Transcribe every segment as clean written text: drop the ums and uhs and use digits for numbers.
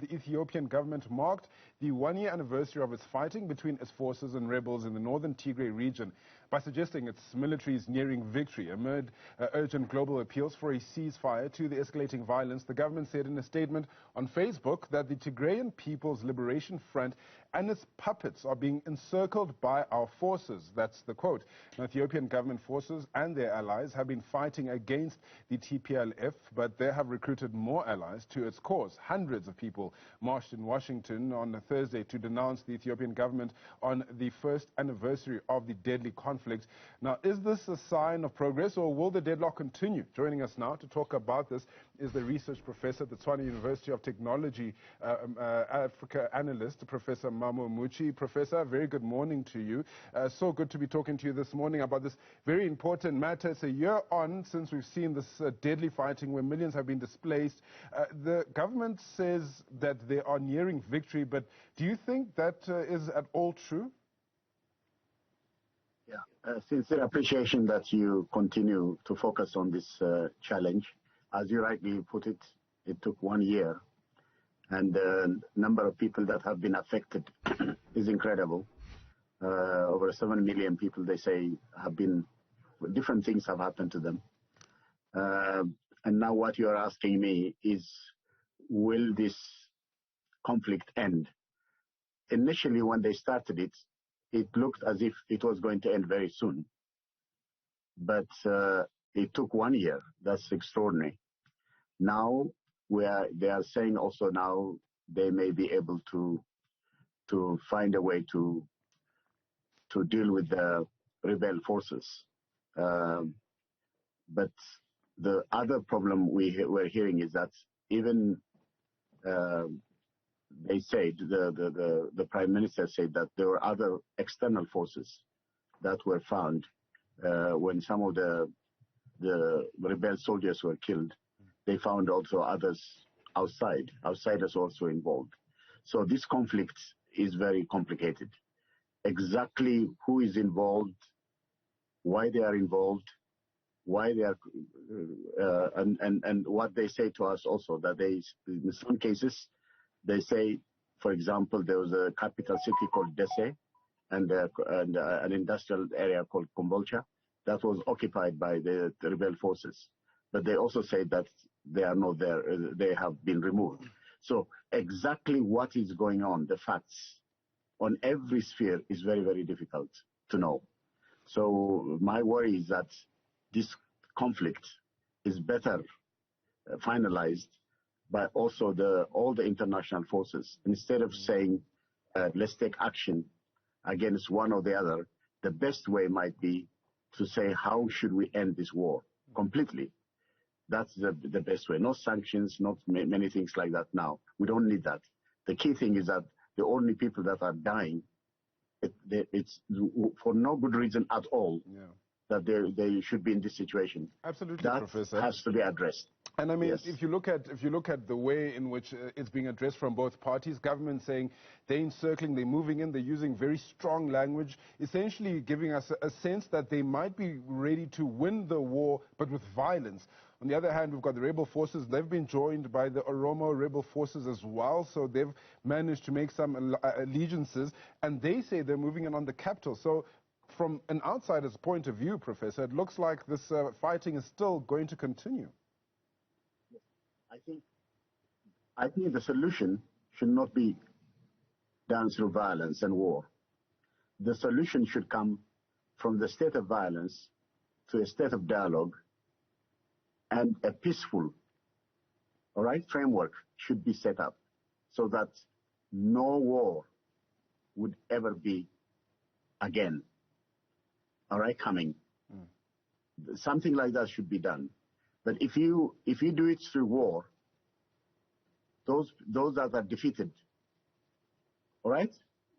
The Ethiopian government marked the one-year anniversary of its fighting between its forces and rebels in the northern Tigray region by suggesting its military is nearing victory. Amid urgent global appeals for a ceasefire to the escalating violence, the government said in a statement on Facebook that the Tigrayan People's Liberation Front and its puppets are being encircled by our forces. That's the quote. Now, Ethiopian government forces and their allies have been fighting against the TPLF, but they have recruited more allies to its cause. Hundreds of people marched in Washington on Thursday to denounce the Ethiopian government on the first anniversary of the deadly conflict. Now, is this a sign of progress, or will the deadlock continue? Joining us now to talk about this is the research professor at the Tshwane University of Technology, Africa analyst, Professor Mamo Muchi. Professor, very good morning to you. So good to be talking to you this morning about this very important matter. It's a year on since we've seen this deadly fighting where millions have been displaced. The government says that they are nearing victory, but do you think that is at all true? Yeah, sincere appreciation that you continue to focus on this challenge. As you rightly put it, it took 1 year, and the number of people that have been affected is incredible. Over 7 million people, they say, have been, different things have happened to them. And now what you are asking me is, will this conflict end? Initially, when they started it, it looked as if it was going to end very soon. But it took 1 year. That's extraordinary. Now, they are saying also now they may be able to find a way to deal with the rebel forces. But the other problem we're hearing is that even they said, the Prime Minister said that there were other external forces that were found when some of the rebel soldiers were killed. They found also others outsiders also involved. So this conflict is very complicated. Exactly who is involved, why they are involved, why they are, and what they say to us also, that they, in some cases, they say, for example, there was a capital city called Dese and an industrial area called Kombolcha that was occupied by the rebel forces. But they also say that they are not there, they have been removed. So exactly what is going on, the facts on every sphere is very, very difficult to know. So my worry is that this conflict is better finalized by also all the international forces. Instead of saying, let's take action against one or the other, the best way might be to say, how should we end this war completely? That's the best way. No sanctions, not many things like that now. We don't need that. The key thing is that the only people that are dying, it's for no good reason at all, that they should be in this situation. Absolutely, that Professor. Has to be addressed. And I mean, yes. if you look at the way in which it's being addressed from both parties, government saying they're encircling, they're moving in, they're using very strong language, essentially giving us a sense that they might be ready to win the war, but with violence. On the other hand, we've got the rebel forces. They've been joined by the Oromo rebel forces as well, so they've managed to make some allegiances, and they say they're moving in on the capital. So from an outsider's point of view, Professor, it looks like this fighting is still going to continue. I think the solution should not be done through violence and war. The solution should come from the state of violence to a state of dialogue, and a peaceful, framework should be set up so that no war would ever be again, coming. Something like that should be done. But if you do it through war, those that are defeated,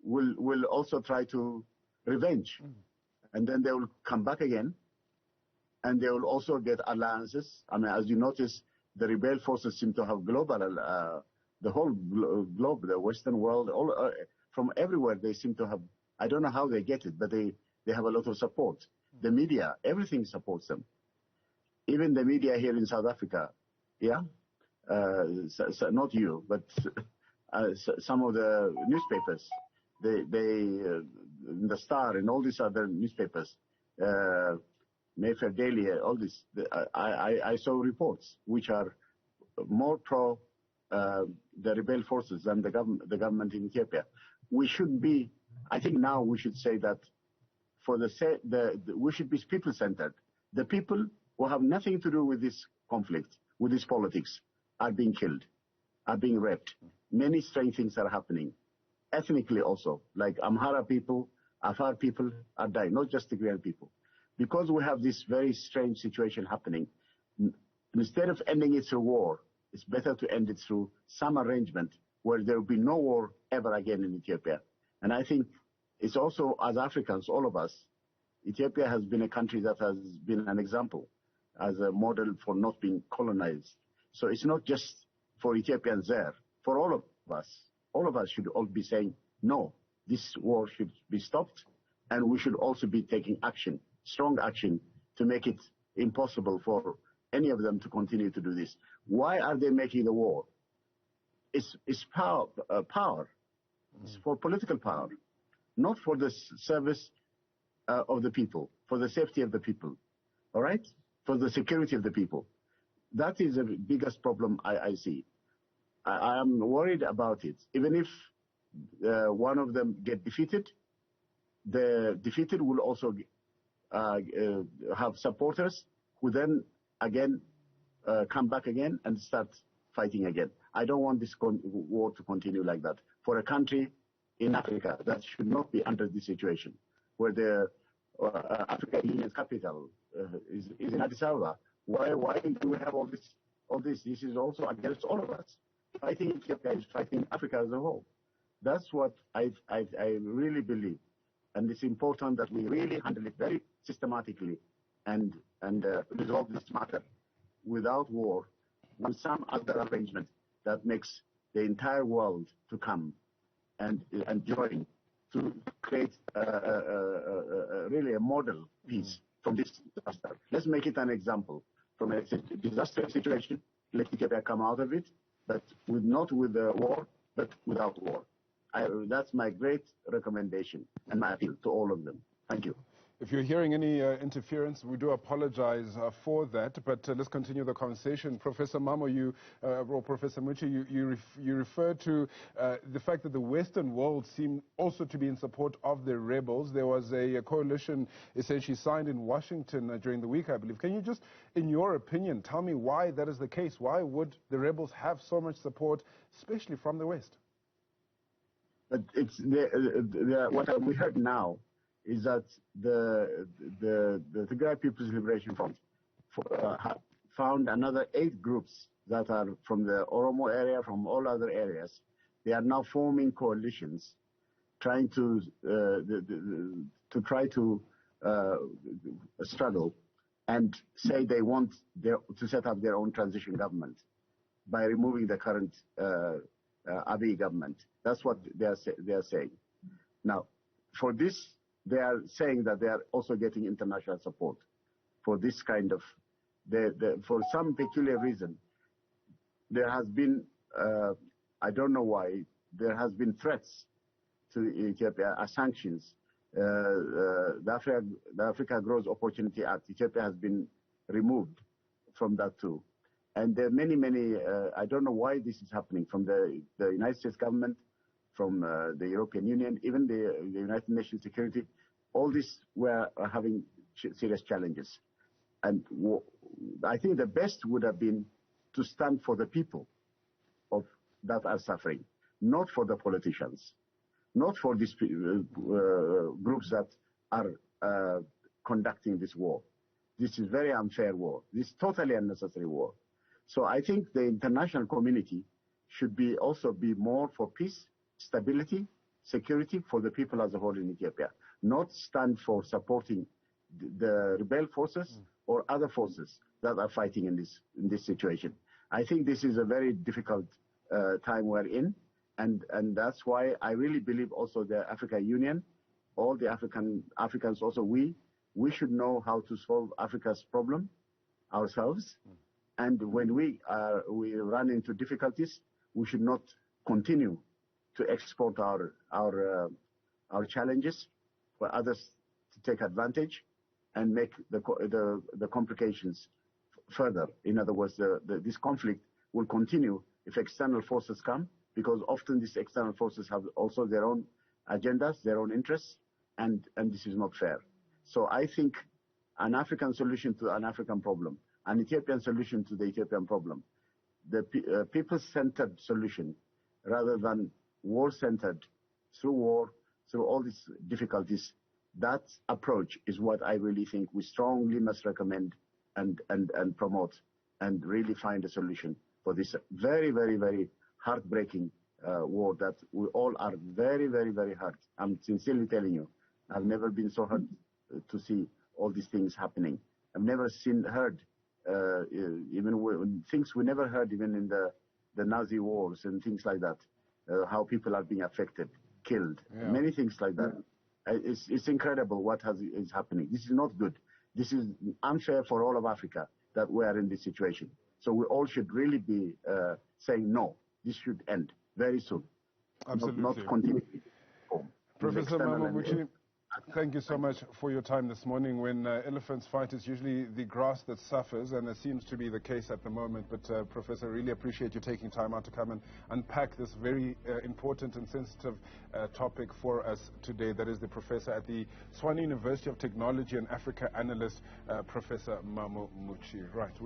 will also try to revenge, and then they will come back again, and they will also get alliances. I mean, as you notice, the rebel forces seem to have global, the whole globe, the Western world, from everywhere they seem to have. I don't know how they get it, but they have a lot of support. The media, everything supports them. Even the media here in South Africa, so not you, but some of the newspapers, the Star and all these other newspapers, Mayfair Daily, all this, I saw reports which are more pro the rebel forces than the government in Ethiopia. We should be, I think now we should say that we should be people-centered. The people who have nothing to do with this conflict, with this politics, are being killed, are being raped. Many strange things are happening. Ethnically also, like Amhara people, Afar people are dying, not just Tigrayan people. Because we have this very strange situation happening, instead of ending it through war, it's better to end it through some arrangement where there will be no war ever again in Ethiopia. And I think it's also, as Africans, all of us, Ethiopia has been a country that has been an example as a model for not being colonized. So it's not just for Ethiopians there, for all of us should all be saying, no, this war should be stopped, and we should also be taking action, strong action, to make it impossible for any of them to continue to do this. Why are they making the war? It's power. It's for political power, not for the service of the people, for the safety of the people, all right? For the security of the people. That is the biggest problem I see. I am worried about it. Even if one of them get defeated, the defeated will also have supporters who then again come back again and start fighting again. I don't want this war to continue like that. For a country in Africa that should not be under this situation, where the African Union's capital is in Addis Ababa. Why do we have all this? This is also against all of us. Fighting Ethiopia is fighting Africa as a whole. That's what I really believe. And it's important that we really handle it very systematically and resolve this matter without war, with some other arrangement that makes the entire world to come and join to create really a model peace from this disaster. Let's make it an example. From a disaster situation, let Ethiopia come out of it, but not with the war, but without war. That's my great recommendation and my appeal to all of them. Thank you. If you're hearing any interference, we do apologize for that, but let's continue the conversation. Professor Mamo, or Professor Muchi, you referred to the fact that the Western world seemed also to be in support of the rebels. There was a coalition essentially signed in Washington during the week, I believe. Can you just, in your opinion, tell me why that is the case? Why would the rebels have so much support, especially from the West? But it's what we heard now is that the Tigray People's Liberation Front found another 8 groups that are from the Oromo area, from all other areas. They are now forming coalitions, trying to struggle and say they want to set up their own transition government by removing the current Abiy government. That's what they are saying. Now, for this, they are saying that they are also getting international support for this kind of, for some peculiar reason, there has been, I don't know why, there has been threats to Ethiopia as sanctions. The Africa Growth Opportunity Act, Ethiopia has been removed from that too. And there are many, I don't know why this is happening, from the United States government, from the European Union, even the United Nations Security. All this were having serious challenges. And I think the best would have been to stand for the people that are suffering, not for the politicians, not for these groups that are conducting this war. This is very unfair war. This is totally unnecessary war. So I think the international community should also be more for peace, stability, security for the people as a whole in Ethiopia, not stand for supporting the rebel forces or other forces that are fighting in this situation. I think this is a very difficult time we're in, and that's why I really believe also the African Union, all the Africans also, we should know how to solve Africa's problem ourselves. And when we run into difficulties, we should not continue to export our challenges for others to take advantage and make the complications further. In other words, this conflict will continue if external forces come, because often these external forces have also their own agendas, their own interests, and this is not fair. So I think an African solution to an African problem, an Ethiopian solution to the Ethiopian problem, the people-centered solution rather than war-centered, through war, through all these difficulties, that approach is what I really think we strongly must recommend and promote, and really find a solution for this very, very, very heartbreaking war that we all are very, very, very hurt. I'm sincerely telling you, I've never been so hurt to see all these things happening. I've never heard even things we never heard even in the Nazi wars and things like that, how people are being affected, killed, many things like that. It's incredible what is happening. This is not good. This is unfair for all of Africa that we are in this situation. So we all should really be saying, no, this should end very soon. Absolutely. Not continue. Professor Mamo, thank you so much for your time this morning. When elephants fight, it's usually the grass that suffers, and it seems to be the case at the moment. But Professor, I really appreciate you taking time out to come and unpack this very important and sensitive topic for us today. That is the professor at the Tshwane University of Technology and Africa analyst, Professor Mamo Muchi. Right.